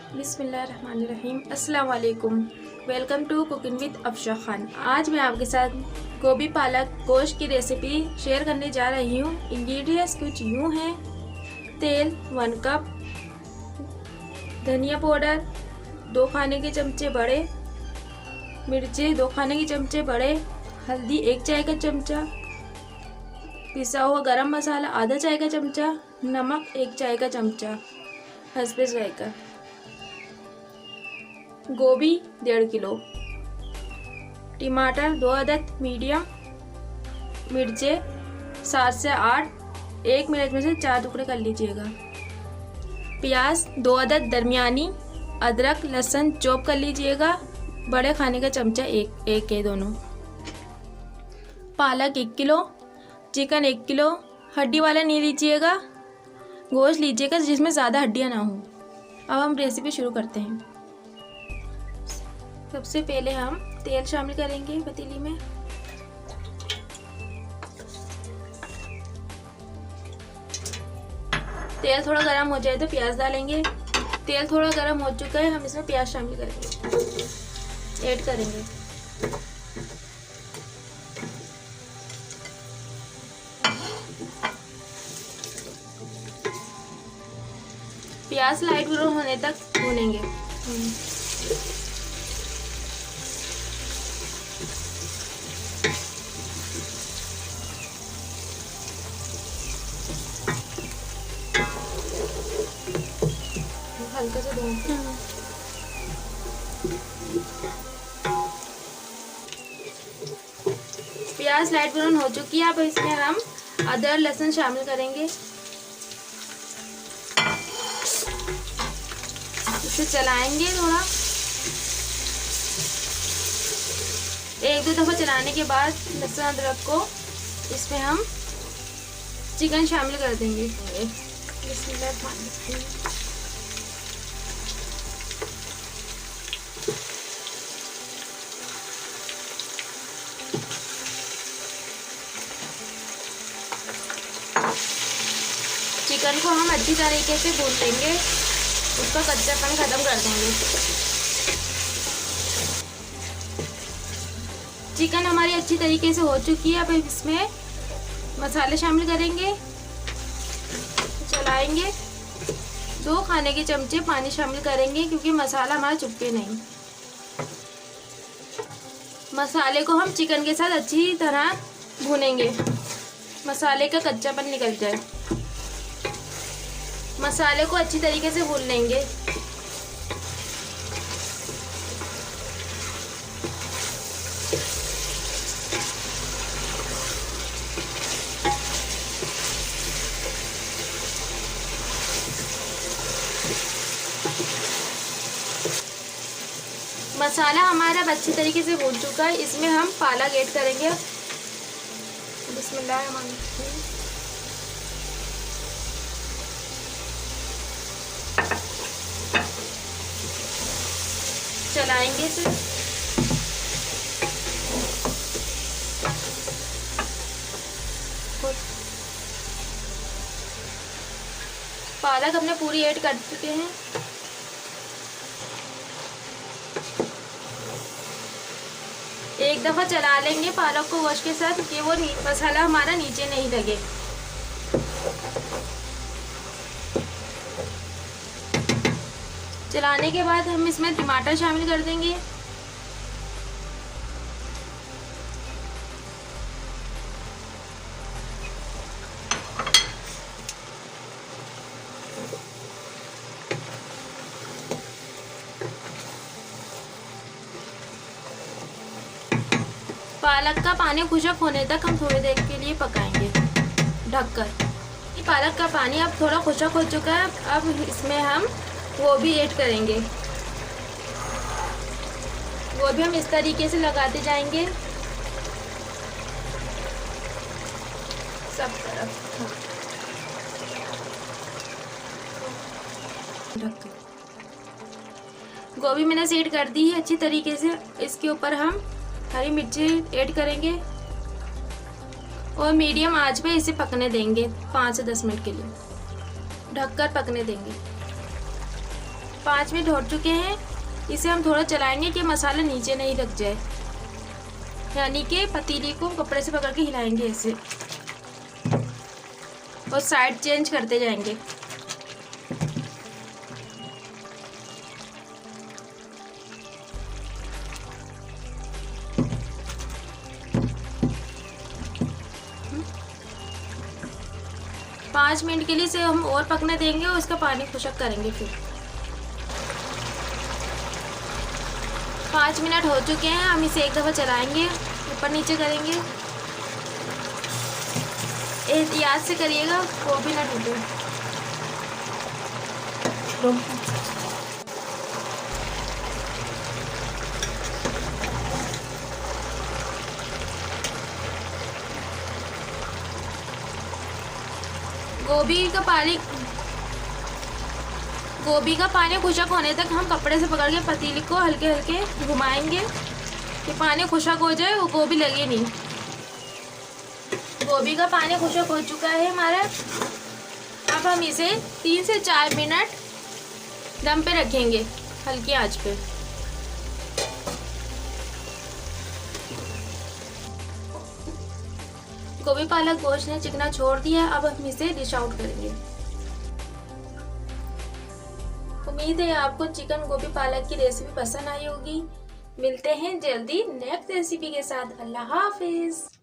बिस्मिल्लाहिर्रहमानिर्रहीम। अस्सलाम वालेकुम। Welcome to cooking with Afsha Khan. आज मैं आपके साथ गोभी पालक गोश्त की रेसिपी शेयर करने जा रही हूँ। इंग्रेडिएंट्स कुछ यूँ हैं: तेल 1 कप, धनिया पाउडर 2 खाने के चमचे बड़े, मिर्ची 2 खाने के चमचे बड़े, हल्दी 1 चाय का चमचा, पिसा हुआ गरम मसाला आधा चाय का चमचा, नमक 1 चाय का चमचा, हस्बे जायका, गोभी 1.5 किलो, टमाटर 2 अदद मीडियम, मिर्चे 7 से 8, 1 मिनट में से 4 टुकड़े कर लीजिएगा, प्याज 2 अदद दरमियानी, अदरक लहसुन चॉप कर लीजिएगा, बड़े खाने का चमचा एक है दोनों, पालक 1 किलो, चिकन 1 किलो, हड्डी वाला नहीं लीजिएगा, गोश्त लीजिएगा जिसमें ज़्यादा हड्डियाँ ना हो। अब हम रेसिपी शुरू करते हैं। सबसे पहले हम तेल शामिल करेंगे पतीली में। तेल थोड़ा गर्म हो जाए तो प्याज डालेंगे। तेल थोड़ा गर्म हो चुका है, हम इसमें प्याज शामिल करेंगे, ऐड करेंगे। प्याज लाइट ब्राउन होने तक भूनेंगे। हल्का सा भूनते हैं। प्याज लाइट ब्राउन हो चुकी है। अब इसमें हम अदरक लहसुन शामिल करेंगे। इसे चलाएंगे थोड़ा, 1-2 दफ़ा चलाने के बाद लहसुन अदरक को इसमें हम चिकन शामिल कर देंगे। चिकन को हम अच्छी तरीके से भून लेंगे, उसका कच्चापन ख़त्म कर देंगे। चिकन हमारी अच्छी तरीके से हो चुकी है। अब इसमें मसाले शामिल करेंगे, चलाएंगे। 2 खाने के चमचे पानी शामिल करेंगे क्योंकि मसाला हमारा चुपके नहीं। मसाले को हम चिकन के साथ अच्छी तरह भूनेंगे, मसाले का कच्चापन निकल जाए। मसाले को अच्छी तरीके से भून लेंगे। मसाला हमारा अच्छी तरीके से भून चुका है। इसमें हम पालक ऐड करेंगे। बिस्मिल्लाहिर्रहमानिर्रहीम। चलाएंगे इसे। पालक हमने पूरी ऐड कर चुके हैं। एक दफ़ा चला लेंगे पालक को गोश्त के साथ कि वो मसाला हमारा नीचे नहीं लगे। चलाने के बाद हम इसमें टमाटर शामिल कर देंगे। पालक का पानी खुशक होने तक हम थोड़ी देर के लिए पकाएंगे ढककर। पालक का पानी अब थोड़ा खुशक हो चुका है। अब इसमें हम गोभी ऐड करेंगे। गोभी हम इस तरीके से लगाते जाएंगे सब तरफ। गोभी मैंने सेट कर दी है अच्छी तरीके से। इसके ऊपर हम हरी मिर्ची ऐड करेंगे और मीडियम आंच पे इसे पकने देंगे 5 से 10 मिनट के लिए। ढककर पकने देंगे। 5 मिनट हो चुके हैं। इसे हम थोड़ा चलाएंगे कि मसाला नीचे नहीं लग जाए, यानी कि पतीली को कपड़े से पकड़ के हिलाएंगे ऐसे और साइड चेंज करते जाएंगे। पाँच मिनट के लिए इसे हम और पकने देंगे और इसका पानी खुशक करेंगे। फिर 5 मिनट हो चुके हैं। हम इसे एक दफ़ा चलाएंगे, ऊपर नीचे करेंगे। एहतियात से करिएगा, वो भी ना टूटे। गोभी का पानी खुशक होने तक हम कपड़े से पकड़ के पतीली को हल्के हल्के घुमाएंगे कि पानी खुशक हो जाए, वो गोभी लगे नहीं। गोभी का पानी खुशक हो चुका है हमारा। अब हम इसे 3 से 4 मिनट दम पे रखेंगे हल्की आंच पे। गोभी पालक गोश्त ने चिकना छोड़ दिया। अब हम इसे डिश आउट करेंगे। उम्मीद है आपको चिकन गोभी पालक की रेसिपी पसंद आई होगी। मिलते हैं जल्दी नेक्स्ट रेसिपी के साथ। अल्लाह हाफिज।